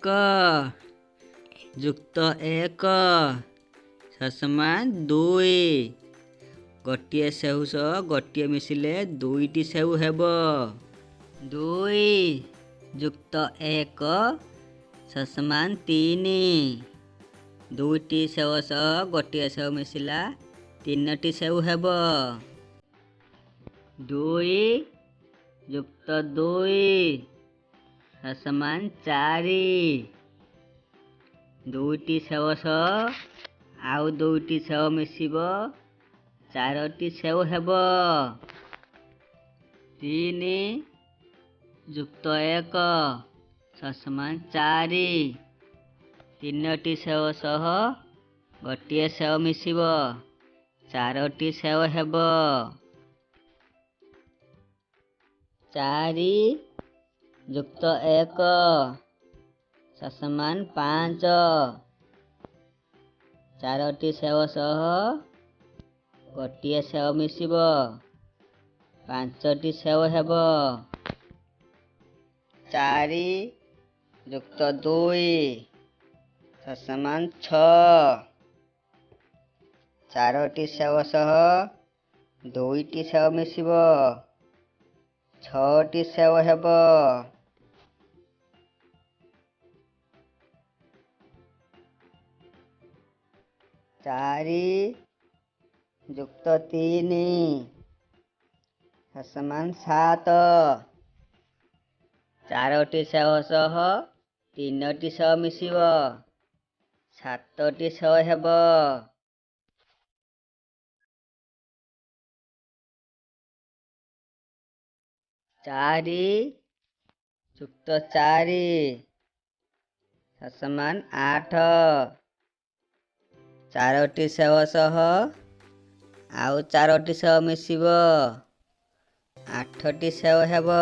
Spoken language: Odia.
ଏକ ଯୁକ୍ତ ଏକ ସମାନ ଦୁଇ। ଗୋଟିଏ ସେଉ ସହ ଗୋଟିଏ ମିଶିଲେ ଦୁଇଟି ସେଉ ହେବ। 2 ଯୁକ୍ତ 1 ସମାନ 3। ଦୁଇଟି ସେଉ ସହ ଗୋଟିଏ ସେଉ ମିଶିଲା ତିନୋଟି ସେଉ ହେବ। 2 ଯୁକ୍ତ 2 ସମାନ 4। ଦୁଇଟି ସେଉ ସହ ଆଉ ଦୁଇଟି ସେଉ ମିଶିବ ଚାରୋଟି ସେଉ ହେବ। 3 ଯୁକ୍ତ 1 ସମାନ 4। ତିନୋଟି ସେଉ ସହ ଗୋଟିଏ ସେଉ ମିଶିବ ଚାରୋଟି ସେଉ ହେବ। 4 ଯୁକ୍ତ 1 ସମାନ 5। ଚାରୋଟି ସେଉ ସହ ଗୋଟିଏ ସେଉ ମିଶିବ ପାଞ୍ଚଟି ସେଉ ହେବ। 4 ଯୁକ୍ତ 2 ସମାନ 6। ଚାରୋଟି ସେଉ ସହ ଦୁଇଟି ସେଉ ମିଶିବ ଛଅଟି ସେଉ ହେବ। 4 ଯୁକ୍ତ 3 ସମାନ 7। ଚାରୋଟି ସେଉ ସହ ତିନୋଟି ସେଉ ମିଶିବ ସାତଟି ସେଉ ହେବ। 4 ଯୁକ୍ତ 4 ସମାନ 8। ଚାରୋଟି ସେଉ ସହ ଆଉ ଚାରୋଟି ସେଉ ମିଶିବ ଆଠଟି ସେଉ ହେବ।